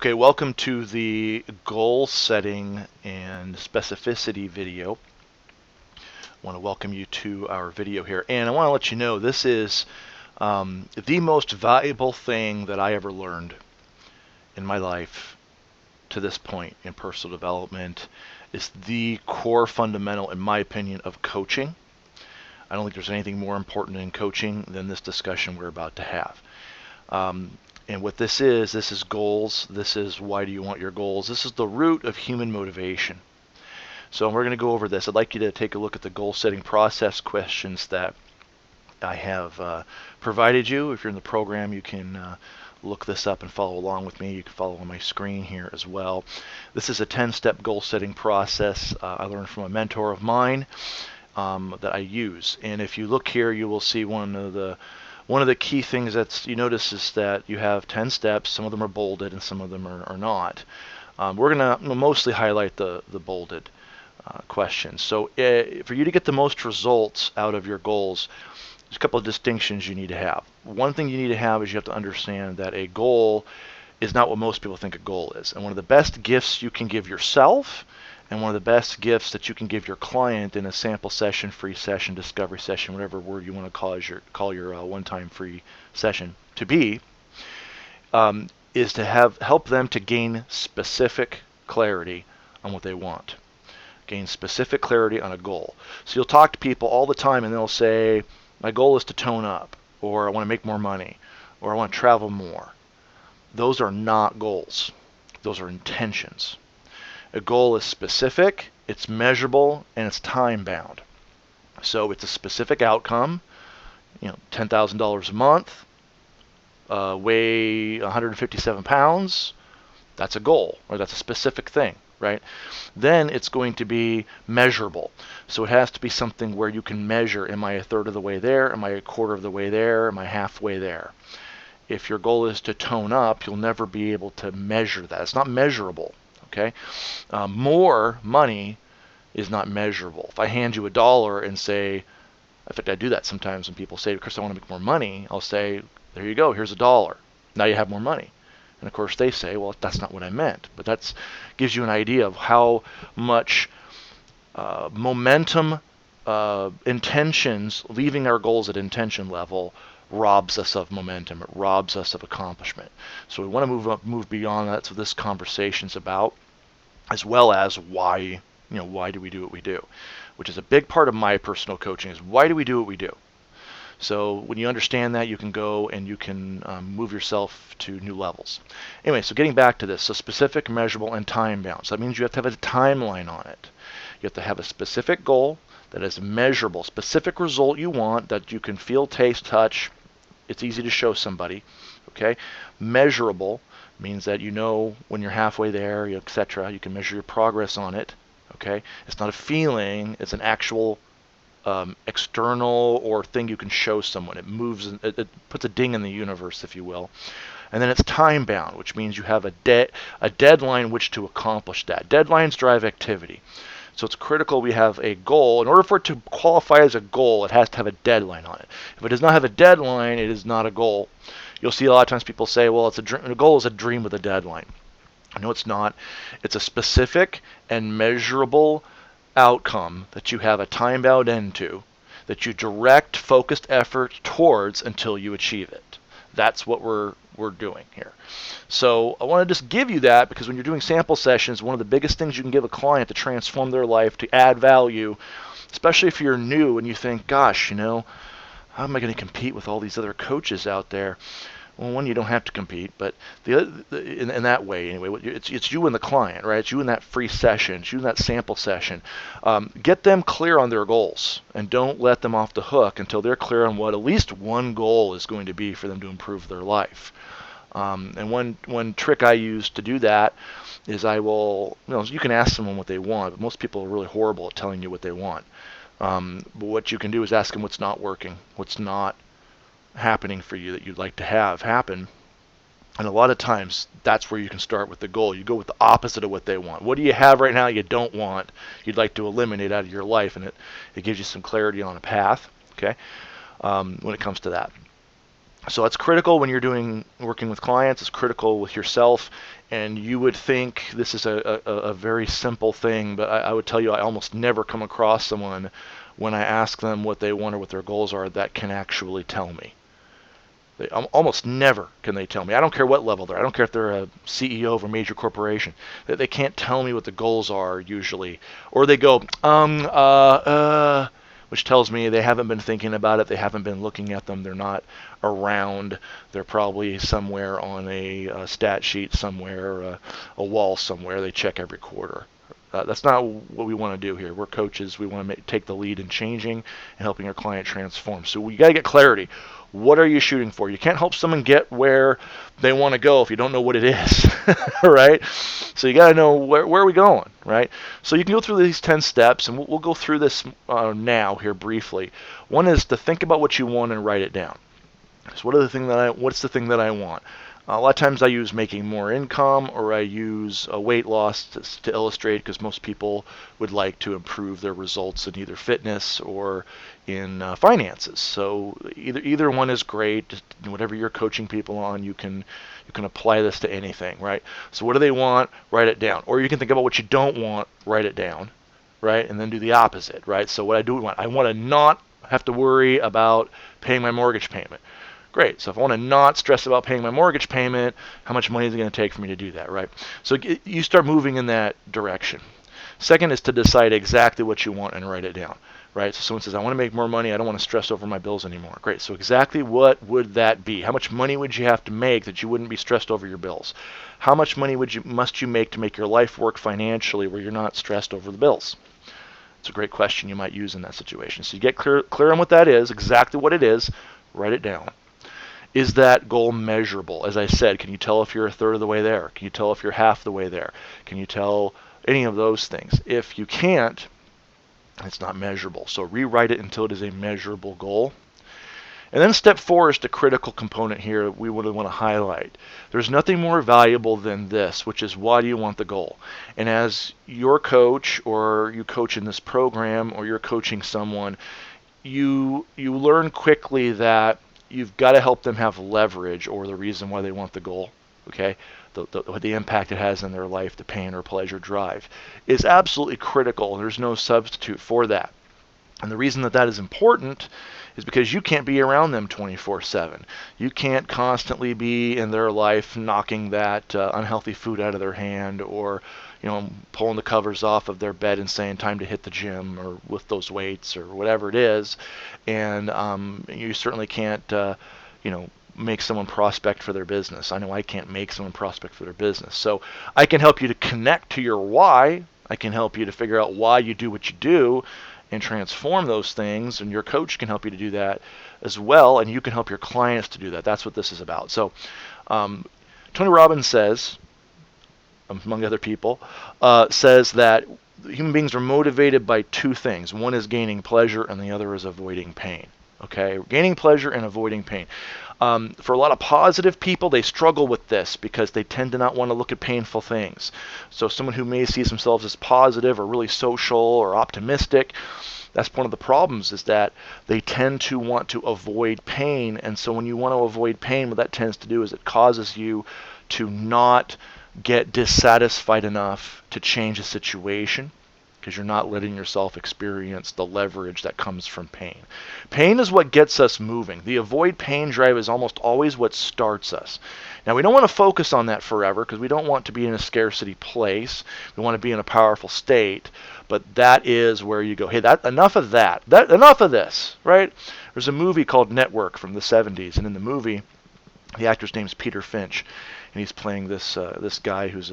Okay, welcome to the goal setting and specificity video. I want to welcome you to our video here, and I want to let you know this is the most valuable thing that I ever learned in my life to this point in personal development. Is the core fundamental, in my opinion, of coaching. I don't think there's anything more important in coaching than this discussion we're about to have. And what this is goals. This is why do you want your goals. This is the root of human motivation. So we're going to go over this. I'd like you to take a look at the goal setting process questions that I have provided you. If you're in the program, you can look this up and follow along with me. You can follow on my screen here as well. This is a 10-step goal setting process I learned from a mentor of mine that I use. And if you look here, you will see one of the key things that you notice is that you have 10 steps. Some of them are bolded and some of them are not. We're going to mostly highlight the bolded questions. So for you to get the most results out of your goals, there's a couple of distinctions you need to have. One thing you need to have is you have to understand that a goal is not what most people think a goal is. And one of the best gifts you can give yourself and one of the best gifts that you can give your client in a sample session, free session, discovery session, whatever word you want to call your one-time free session to be, is to help them to gain specific clarity on what they want. Gain specific clarity on a goal. So you'll talk to people all the time and they'll say, my goal is to tone up, or I want to make more money, or I want to travel more. Those are not goals. Those are intentions. A goal is specific, it's measurable, and it's time bound. So it's a specific outcome, $10,000 a month, weigh 157 pounds, that's a goal, or that's a specific thing, right? Then it's going to be measurable. So it has to be something where you can measure, am I a third of the way there? Am I a quarter of the way there? Am I halfway there? If your goal is to tone up, you'll never be able to measure that. It's not measurable. Okay, more money is not measurable. If I hand you $1 and say, in fact, I do that sometimes when people say, Chris, I want to make more money. I'll say, there you go, here's $1. Now you have more money. And of course they say, well, that's not what I meant. But that gives you an idea of how much momentum, intentions, leaving our goals at intention level robs us of momentum. It robs us of accomplishment. So we want to move beyond that. So this conversation's about, as well as why do we do what we do, which is a big part of my personal coaching. Is why do we do what we do? So when you understand that, you can go and you can move yourself to new levels. Anyway, so getting back to this, so specific, measurable, and time bound. So that means you have to have a timeline on it. You have to have a specific goal that is measurable, specific result you want that you can feel, taste, touch. It's easy to show somebody. Okay, measurable means that you know when you're halfway there, etc. You can measure your progress on it. Okay, it's not a feeling; it's an actual external or thing you can show someone. It moves, it puts a ding in the universe, if you will. And then it's time bound, which means you have a deadline which to accomplish that. Deadlines drive activity. So it's critical we have a goal. In order for it to qualify as a goal, it has to have a deadline on it. If it does not have a deadline, it is not a goal. You'll see a lot of times people say, well, a goal is a dream with a deadline. No, it's not. It's a specific and measurable outcome that you have a time-bound end to, that you direct focused effort towards until you achieve it. That's what we're doing here. So I want to just give you that because when you're doing sample sessions, one of the biggest things you can give a client to transform their life, to add value, especially if you're new and you think, gosh, how am I going to compete with all these other coaches out there? Well, one, you don't have to compete, but in that way, anyway, it's you and the client, right? It's you in that free session, it's you in that sample session. Get them clear on their goals, and don't let them off the hook until they're clear on what at least one goal is going to be for them to improve their life. And one trick I use to do that is I will, you can ask someone what they want, but most people are really horrible at telling you what they want. But what you can do is ask them what's not working, what's not happening for you that you'd like to have happen. And a lot of times that's where you can start with the goal. You go with the opposite of what they want. What do you have right now you don't want, you'd like to eliminate out of your life? And it gives you some clarity on a path, okay, when it comes to that. So it's critical when you're working with clients. It's critical with yourself. And you would think this is a very simple thing, but I would tell you I almost never come across someone when I ask them what they want or what their goals are that can actually tell me. Almost never can they tell me. I don't care what level they're. I don't care if they're a CEO of a major corporation. That they can't tell me what the goals are usually, or they go which tells me they haven't been thinking about it. They haven't been looking at them. They're not around. They're probably somewhere on a stat sheet somewhere, a wall somewhere. They check every quarter. That's not what we want to do here. We're coaches. We want to take the lead in changing and helping our client transform. So we got to get clarity. What are you shooting for? You can't help someone get where they want to go if you don't know what it is, right? So you got to know where are we going, right? So you can go through these 10 steps, and we'll go through this now here briefly. One is to think about what you want and write it down. So what's the thing that I want? A lot of times I use making more income, or I use weight loss to illustrate, because most people would like to improve their results in either fitness or in finances. So either one is great. Just whatever you're coaching people on, you can apply this to anything, right? So what do they want? Write it down. Or you can think about what you don't want, write it down, right? And then do the opposite, right? So what I want to not have to worry about paying my mortgage payment. Great. So if I want to not stress about paying my mortgage payment, how much money is it going to take for me to do that, right? So you start moving in that direction. Second is to decide exactly what you want and write it down, right? So someone says, I want to make more money. I don't want to stress over my bills anymore. Great. So exactly what would that be? How much money would you have to make that you wouldn't be stressed over your bills? How much money must you make to make your life work financially where you're not stressed over the bills? It's a great question you might use in that situation. So you get clear on what that is, exactly what it is, write it down. Is that goal measurable? As I said, can you tell if you're a third of the way there? Can you tell if you're half the way there? Can you tell any of those things? If you can't, it's not measurable. So rewrite it until it is a measurable goal. And then step 4 is the critical component here we would want to highlight. There's nothing more valuable than this, which is why do you want the goal? And as your coach, or you coach in this program, or you're coaching someone, you learn quickly that you've got to help them have leverage, or the reason why they want the goal, okay? The impact it has in their life, the pain or pleasure drive, is absolutely critical. There's no substitute for that. And the reason that is important is because you can't be around them 24/7. You can't constantly be in their life knocking that unhealthy food out of their hand, or pulling the covers off of their bed and saying time to hit the gym or lift those weights or whatever it is. And you certainly can't make someone prospect for their business. I know I can't make someone prospect for their business. So I can help you to connect to your why. I can help you to figure out why you do what you do and transform those things, and your coach can help you to do that as well, and you can help your clients to do that. That's what this is about. So Tony Robbins says, among other people, says that human beings are motivated by two things. One is gaining pleasure, and the other is avoiding pain. Okay, gaining pleasure and avoiding pain. For a lot of positive people, they struggle with this because they tend to not want to look at painful things. So someone who may see themselves as positive or really social or optimistic, that's one of the problems, is that they tend to want to avoid pain. And so when you want to avoid pain, what that tends to do is it causes you to not get dissatisfied enough to change a situation, because you're not letting yourself experience the leverage that comes from pain. Pain is what gets us moving. The avoid pain drive is almost always what starts us. Now, we don't want to focus on that forever, because we don't want to be in a scarcity place. We want to be in a powerful state. But that is where you go, hey, enough of that. Enough of this, right? There's a movie called Network from the 70s, and in the movie, the actor's name is Peter Finch, and he's playing this guy who's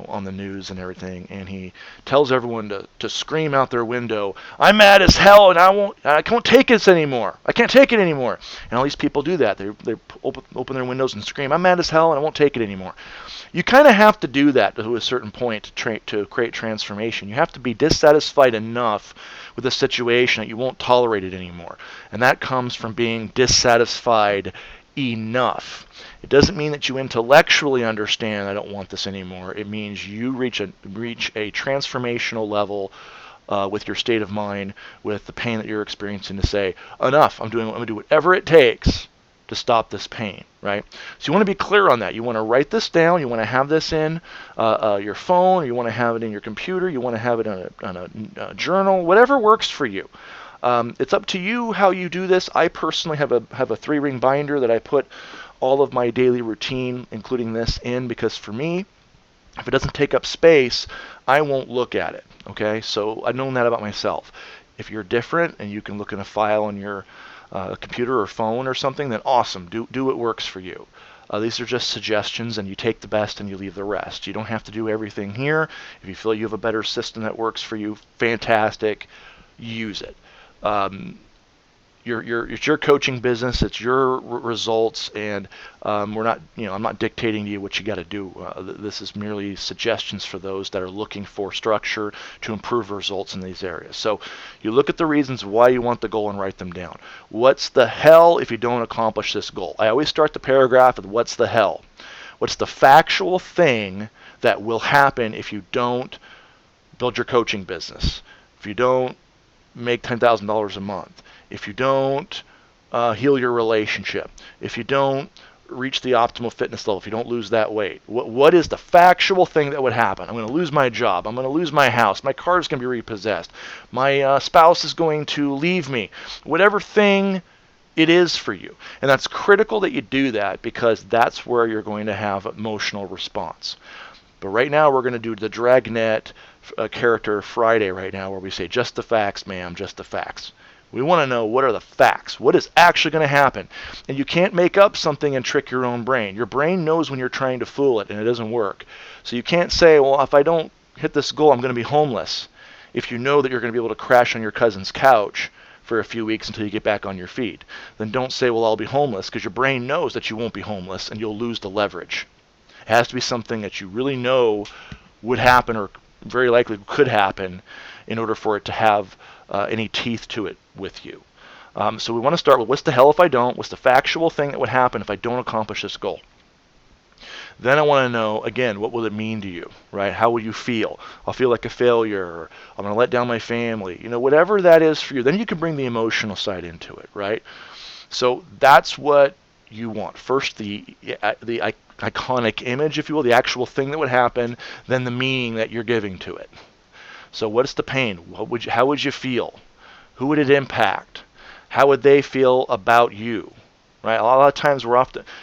on the news and everything, and he tells everyone to scream out their window, I'm mad as hell, and I can't take this anymore. I can't take it anymore. And all these people do that. They open their windows and scream, I'm mad as hell, and I won't take it anymore. You kind of have to do that to a certain point to create transformation. You have to be dissatisfied enough with a situation that you won't tolerate it anymore. And that comes from being dissatisfied enough. It doesn't mean that you intellectually understand I don't want this anymore. It means you reach a transformational level with your state of mind, with the pain that you're experiencing, to say, enough. I'm going to do whatever it takes to stop this pain, right? So you want to be clear on that. You want to write this down. You want to have this in your phone, or you want to have it in your computer. You want to have it on a journal, whatever works for you. It's up to you how you do this. I personally have a 3-ring binder that I put all of my daily routine, including this, in, because for me, if it doesn't take up space, I won't look at it. Okay, so I've known that about myself. If you're different and you can look in a file on your computer or phone or something, then awesome. Do what works for you. These are just suggestions, and you take the best and you leave the rest. You don't have to do everything here. If you feel you have a better system that works for you, fantastic. Use it. It's your coaching business. It's your results, and I'm not dictating to you what you got to do. This is merely suggestions for those that are looking for structure to improve results in these areas. So you look at the reasons why you want the goal and write them down. What's the hell if you don't accomplish this goal? I always start the paragraph with what's the hell? What's the factual thing that will happen if you don't build your coaching business? If you don't make $10,000 a month? If you don't heal your relationship, if you don't reach the optimal fitness level, if you don't lose that weight, what is the factual thing that would happen? I'm going to lose my job. I'm going to lose my house. My car is going to be repossessed. My spouse is going to leave me. Whatever thing it is for you. And that's critical that you do that, because that's where you're going to have emotional response. But right now we're going to do the Dragnet character Friday right now, where we say, just the facts, ma'am, just the facts. We want to know, what are the facts? What is actually going to happen? And you can't make up something and trick your own brain. Your brain knows when you're trying to fool it, and it doesn't work. So you can't say, well, if I don't hit this goal, I'm going to be homeless. If you know that you're going to be able to crash on your cousin's couch for a few weeks until you get back on your feet, then don't say, well, I'll be homeless, because your brain knows that you won't be homeless, and you'll lose the leverage. It has to be something that you really know would happen, or very likely could happen, in order for it to have any teeth to it with you. So we want to start with, what's the hell if I don't? What's the factual thing that would happen if I don't accomplish this goal? Then I want to know, again, what will it mean to you, right? How will you feel? I'll feel like a failure, or I'm going to let down my family. Whatever that is for you, then you can bring the emotional side into it, right? So that's what you want. First, the iconic image, if you will, the actual thing that would happen, then the meaning that you're giving to it. So what's the pain? How would you feel? Who would it impact? How would they feel about you? Right? A lot of times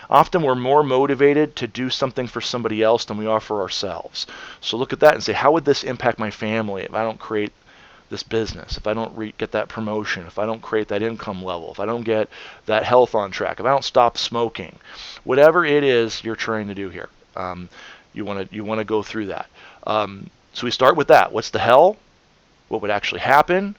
often we're more motivated to do something for somebody else than we are for ourselves. So look at that and say, how would this impact my family if I don't create this business, if I don't get that promotion, if I don't create that income level, if I don't get that health on track, if I don't stop smoking, whatever it is you're trying to do here, you want to go through that. So we start with that. What's the hell? What would actually happen?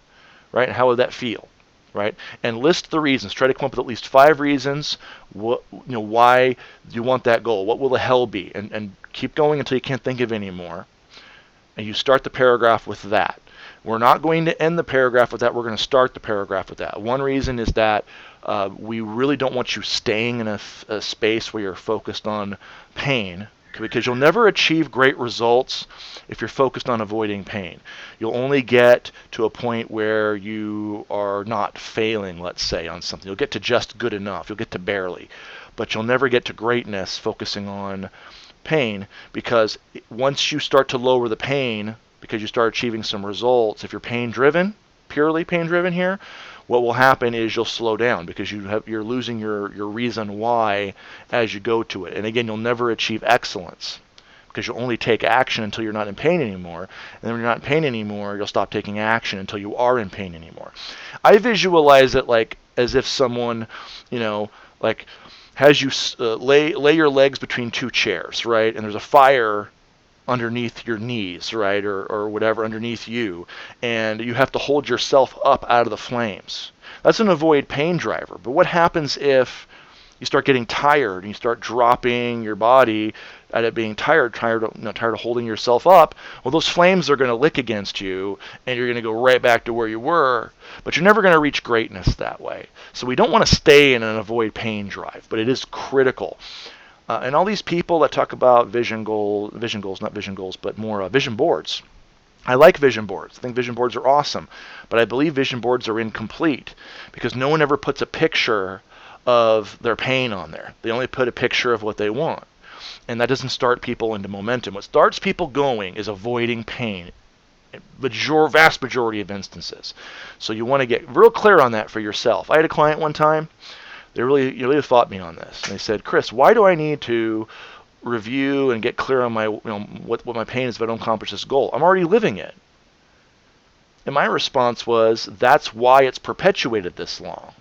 Right? And how would that feel? Right? And list the reasons. Try to come up with at least 5 reasons why you want that goal. What will the hell be? And keep going until you can't think of any more. And you start the paragraph with that. We're not going to end the paragraph with that. We're going to start the paragraph with that. One reason is that we really don't want you staying in a space where you're focused on pain, because you'll never achieve great results if you're focused on avoiding pain. You'll only get to a point where you are not failing, let's say, on something. You'll get to just good enough. You'll get to barely. But you'll never get to greatness focusing on pain, because once you start to lower the pain, because you start achieving some results, if you're pain-driven, purely pain-driven here, what will happen is you'll slow down, because you're losing your reason why as you go to it. And again, you'll never achieve excellence, because you'll only take action until you're not in pain anymore. And then when you're not in pain anymore, you'll stop taking action until you are in pain anymore. I visualize it like as if someone, like has you lay your legs between 2 chairs, right? And there's a fire underneath your knees, right, or whatever underneath you, and you have to hold yourself up out of the flames. That's an avoid pain driver. But what happens if you start getting tired and you start dropping your body at it being tired of holding yourself up? Well, those flames are going to lick against you, and you're going to go right back to where you were, but you're never going to reach greatness that way. So we don't want to stay in an avoid pain drive, but it is critical. And all these people that talk about vision goals, but more vision boards. I like vision boards. I think vision boards are awesome, but I believe vision boards are incomplete, because no one ever puts a picture of their pain on there. They only put a picture of what they want. And that doesn't start people into momentum. What starts people going is avoiding pain. Vast majority of instances. So you want to get real clear on that for yourself. I had a client one time, they really fought me on this. And they said, Chris, why do I need to review and get clear on my what my pain is if I don't accomplish this goal? I'm already living it. And my response was, that's why it's perpetuated this long.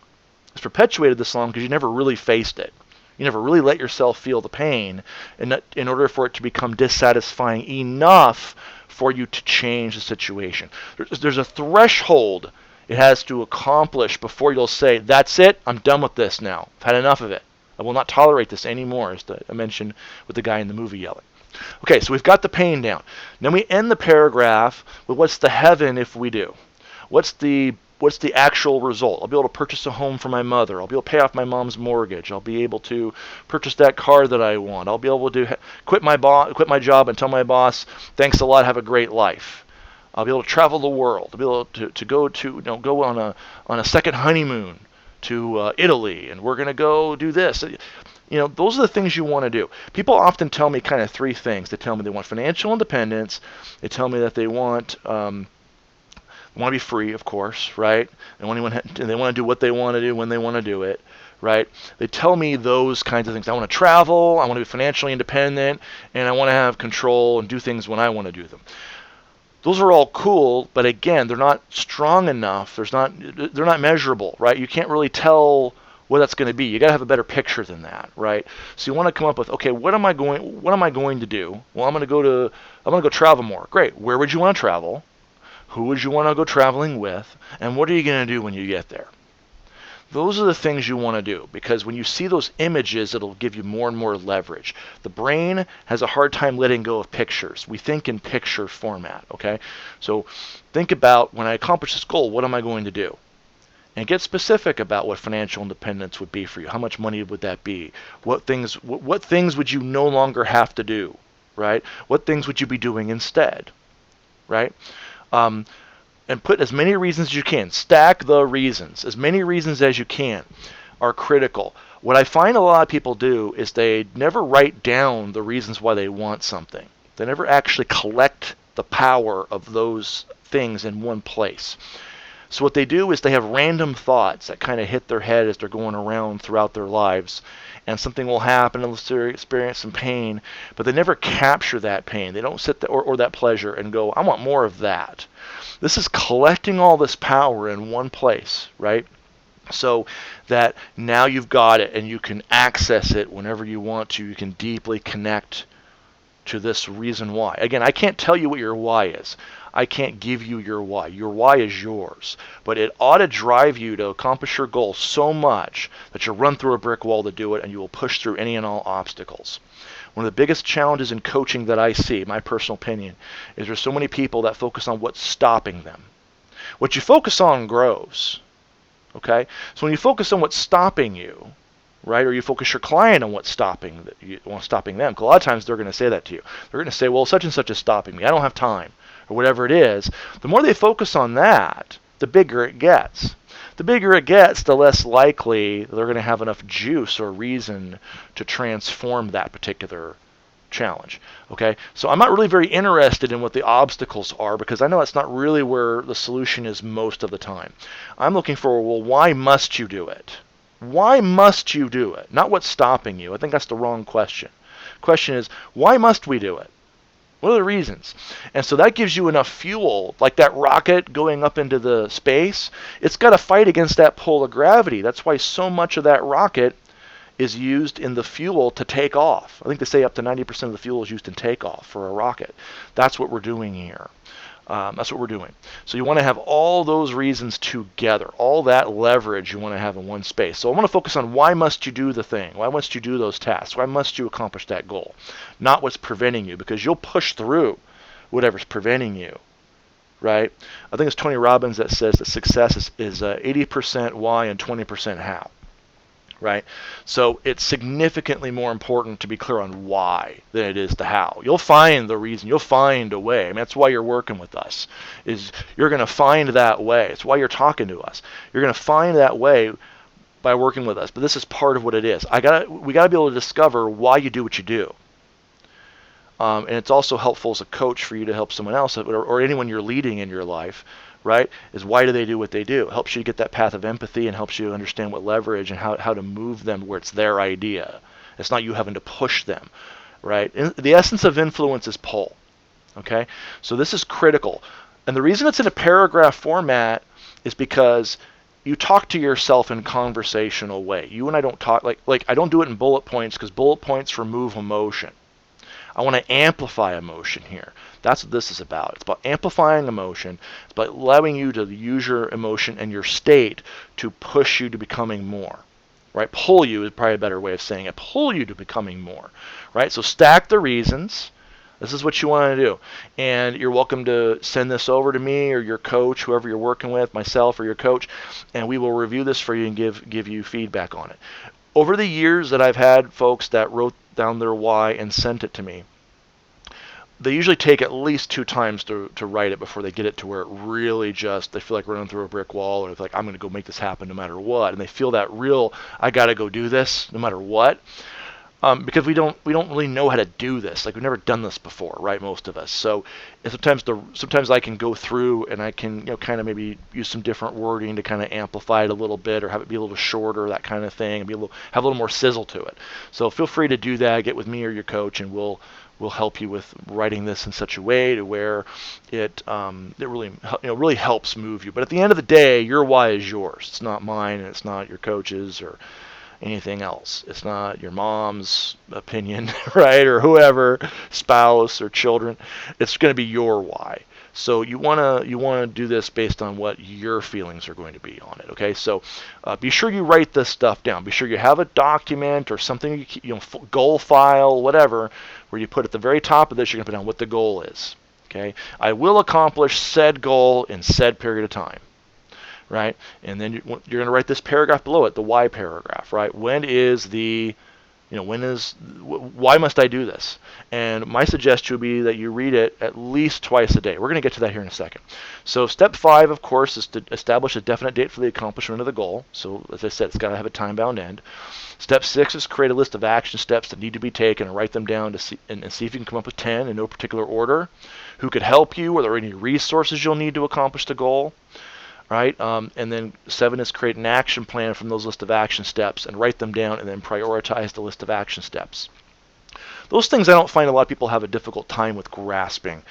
It's perpetuated this long because you never really faced it. You never really let yourself feel the pain in order for it to become dissatisfying enough for you to change the situation. There's a threshold it has to accomplish before you'll say, that's it, I'm done with this now. I've had enough of it. I will not tolerate this anymore, as I mentioned with the guy in the movie yelling. Okay, so we've got the pain down. Then we end the paragraph with what's the heaven if we do? What's the actual result? I'll be able to purchase a home for my mother. I'll be able to pay off my mom's mortgage. I'll be able to purchase that car that I want. I'll be able to quit my job and tell my boss, thanks a lot, have a great life. I'll be able to travel the world. I'll be able to go on a second honeymoon to Italy, and we're going to go do this. Those are the things you want to do. People often tell me kind of three things. They tell me they want financial independence. They tell me that they want to be free, of course, right? They want to do what they want to do when they want to do it, right? They tell me those kinds of things. I want to travel. I want to be financially independent, and I want to have control and do things when I want to do them. Those are all cool, but again, they're not strong enough. They're not measurable, right? You can't really tell what that's going to be. You got to have a better picture than that, right? So you want to come up with, okay, what am I going to do? Well, I'm going to go travel more. Great. Where would you want to travel? Who would you want to go traveling with? And what are you going to do when you get there? Those are the things you want to do, because when you see those images, it'll give you more and more leverage. The brain has a hard time letting go of pictures. We think in picture format, okay? So think about, when I accomplish this goal, what am I going to do? And get specific about what financial independence would be for you. How much money would that be? What things would you no longer have to do, right? What things would you be doing instead, right? And put as many reasons as you can. Stack the reasons. As many reasons as you can are critical. What I find a lot of people do is they never write down the reasons why they want something. They never actually collect the power of those things in one place. So what they do is they have random thoughts that kind of hit their head as they're going around throughout their lives, and something will happen and they'll experience some pain, but they never capture that pain. They don't sit there or that pleasure and go, I want more of that. This is collecting all this power in one place, right? So that now you've got it and you can access it whenever you want to. You can deeply connect to this reason why. Again, I can't tell you what your why is. I can't give you your why. Your why is yours. But it ought to drive you to accomplish your goal so much that you'll run through a brick wall to do it, and you will push through any and all obstacles. One of the biggest challenges in coaching that I see, my personal opinion, is there's so many people that focus on what's stopping them. What you focus on grows. Okay? So when you focus on what's stopping you, right, or you focus your client on what's stopping them, because a lot of times they're going to say that to you. They're going to say, well, such and such is stopping me. I don't have time, or whatever it is. The more they focus on that, the bigger it gets. The bigger it gets, the less likely they're going to have enough juice or reason to transform that particular challenge. Okay, so I'm not really very interested in what the obstacles are, because I know that's not really where the solution is most of the time. I'm looking for, well, why must you do it? Why must you do it? Not what's stopping you. I think that's the wrong question. The question is, why must we do it? What are the reasons? And so that gives you enough fuel, like that rocket going up into the space. It's got to fight against that pull of gravity. That's why so much of that rocket is used in the fuel to take off. I think they say up to 90% of the fuel is used in takeoff for a rocket. That's what we're doing here. That's what we're doing. So you want to have all those reasons together, all that leverage you want to have in one space. So I want to focus on why must you do the thing? Why must you do those tasks? Why must you accomplish that goal? Not what's preventing you, because you'll push through whatever's preventing you, right? I think it's Tony Robbins that says that success is 80% why and 20% how. Right? So it's significantly more important to be clear on why than it is the how. You'll find the reason. You'll find a way. I mean, that's why you're working with us. Is you're going to find that way. It's why you're talking to us. You're going to find that way by working with us, but this is part of what it is. We gotta be able to discover why you do what you do. And it's also helpful as a coach for you to help someone else or anyone you're leading in your life, right? Is why do they do what they do? It helps you get that path of empathy and helps you understand what leverage and how to move them where it's their idea. It's not you having to push them, right? The essence of influence is pull, okay? So this is critical. And the reason it's in a paragraph format is because you talk to yourself in conversational way. You and I don't talk like I don't do it in bullet points because bullet points remove emotion. I want to amplify emotion here. That's what this is about. It's about amplifying emotion. It's about allowing you to use your emotion and your state to push you to becoming more. Right? Pull you is probably a better way of saying it. Pull you to becoming more. Right? So stack the reasons. This is what you want to do. And you're welcome to send this over to me or your coach, whoever you're working with, myself or your coach, and we will review this for you and give you feedback on it. Over the years that I've had folks that wrote down their why and sent it to me, they usually take at least 2 times to write it before they get it to where it really just, they feel like running through a brick wall, or they're like, I'm going to go make this happen no matter what. And they feel that real, I got to go do this no matter what. Because we don't really know how to do this. Like, we've never done this before, right? Most of us. So sometimes I can go through and I can kind of maybe use some different wording to kind of amplify it a little bit, or have it be a little shorter, that kind of thing, and have a little more sizzle to it. So feel free to do that. Get with me or your coach, and we'll help you with writing this in such a way to where it really helps move you. But at the end of the day, your why is yours. It's not mine, and it's not your coach's or anything else. It's not your mom's opinion, right, or whoever, spouse or children. It's going to be your why. So you want to do this based on what your feelings are going to be on it. Okay, so be sure you write this stuff down. Be sure you have a document or something, goal file, whatever, where you put at the very top of this, you're going to put down what the goal is. Okay, I will accomplish said goal in said period of time. Right, and then you're going to write this paragraph below it, the why paragraph. Right, why must I do this? And my suggestion would be that you read it at least twice a day. We're going to get to that here in a second. So step 5, of course, is to establish a definite date for the accomplishment of the goal. So as I said, it's got to have a time-bound end. Step 6 is create a list of action steps that need to be taken and write them down and see if you can come up with 10 in no particular order. Who could help you? Are there any resources you'll need to accomplish the goal? Right, and then 7 is create an action plan from those list of action steps and write them down and then prioritize the list of action steps. Those things I don't find a lot of people have a difficult time with grasping.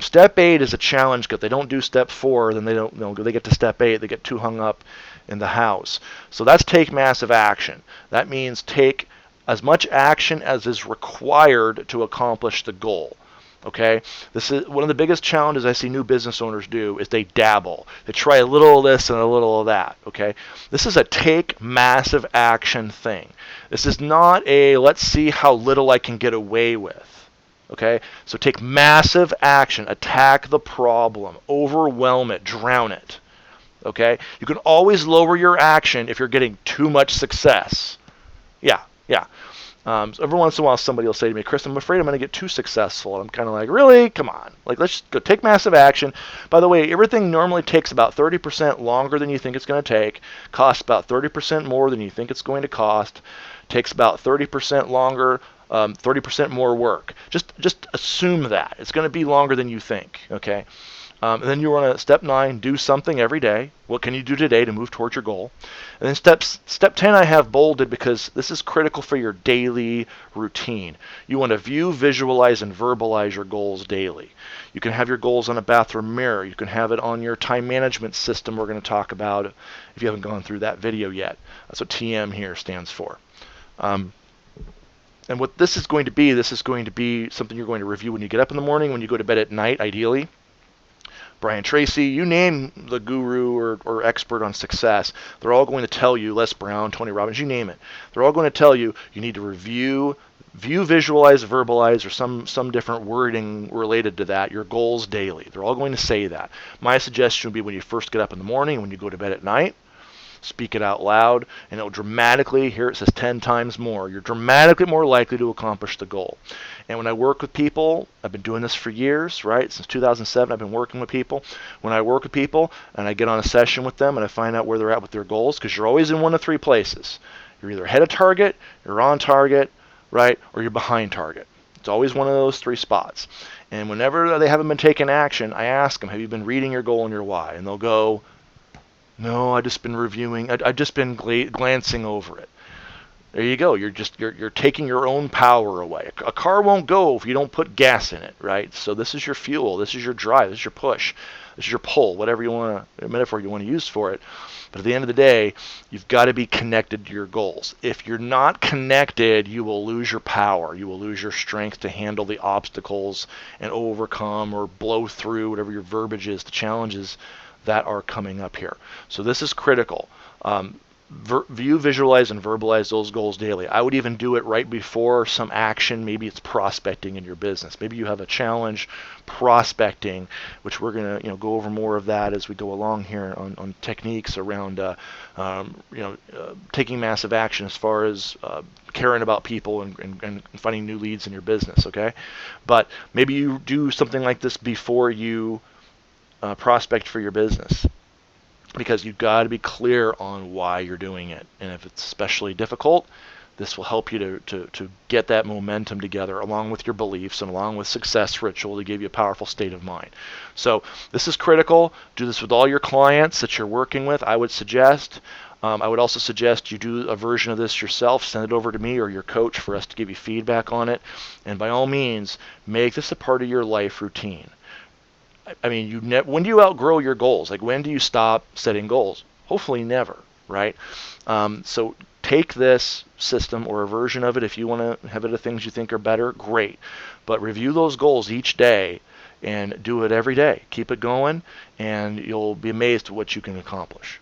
Step 8 is a challenge because they don't do step 4, then they get to step 8, they get too hung up in the house. So that's take massive action. That means take as much action as is required to accomplish the goal. Okay, this is one of the biggest challenges I see new business owners do is they dabble. They try a little of this and a little of that. Okay, this is a take massive action thing. This is not a let's see how little I can get away with. Okay, so take massive action, attack the problem, overwhelm it, drown it. Okay, you can always lower your action if you're getting too much success. Yeah. So every once in a while somebody will say to me, Chris, I'm afraid I'm going to get too successful. And I'm kind of like, really? Come on. Like, let's just go take massive action. By the way, everything normally takes about 30% longer than you think it's going to take, costs about 30% more than you think it's going to cost, takes about 30% longer, 30% more work. Just assume that. It's going to be longer than you think, okay? And then you want to, step 9, do something every day. What can you do today to move towards your goal? And then step 10 I have bolded because this is critical for your daily routine. You want to view, visualize, and verbalize your goals daily. You can have your goals on a bathroom mirror. You can have it on your time management system we're going to talk about if you haven't gone through that video yet. That's what TM here stands for. And what this is going to be something you're going to review when you get up in the morning, when you go to bed at night, ideally. Brian Tracy, you name the guru or expert on success, they're all going to tell you, Les Brown, Tony Robbins, you name it. They're all going to tell you need to review, visualize, verbalize, or some different wording related to that, your goals daily. They're all going to say that. My suggestion would be when you first get up in the morning, when you go to bed at night, speak it out loud, and it'll dramatically, here it says 10 times more, you're dramatically more likely to accomplish the goal. And when I work with people, I've been doing this for years, right? Since 2007, I've been working with people. When I work with people and I get on a session with them and I find out where they're at with their goals, because you're always in one of three places. You're either ahead of target, you're on target, right, or you're behind target. It's always one of those three spots. And whenever they haven't been taking action, I ask them, have you been reading your goal and your why? And they'll go, no, I've just been reviewing, I've just been glancing over it. There you go. You're taking your own power away. A car won't go if you don't put gas in it, right? So this is your fuel. This is your drive. This is your push. This is your pull. Whatever you want to, metaphor you want to use for it. But at the end of the day, you've got to be connected to your goals. If you're not connected, you will lose your power. You will lose your strength to handle the obstacles and overcome or blow through whatever your verbiage is, the challenges that are coming up here. So this is critical. View, visualize, and verbalize those goals daily. I would even do it right before some action. Maybe it's prospecting in your business. Maybe you have a challenge prospecting, which we're going to go over more of that as we go along here on techniques around taking massive action as far as caring about people and finding new leads in your business. Okay, but maybe you do something like this before you prospect for your business, because you've got to be clear on why you're doing it. And if it's especially difficult, this will help you to get that momentum together along with your beliefs and along with success ritual to give you a powerful state of mind. So this is critical. Do this with all your clients that you're working with, I would suggest. I would also suggest you do a version of this yourself. Send it over to me or your coach for us to give you feedback on it. And by all means, make this a part of your life routine. I mean, when do you outgrow your goals? Like, when do you stop setting goals? Hopefully never, right? So take this system or a version of it. If you want to have it of things you think are better, great. But review those goals each day and do it every day. Keep it going, and you'll be amazed at what you can accomplish.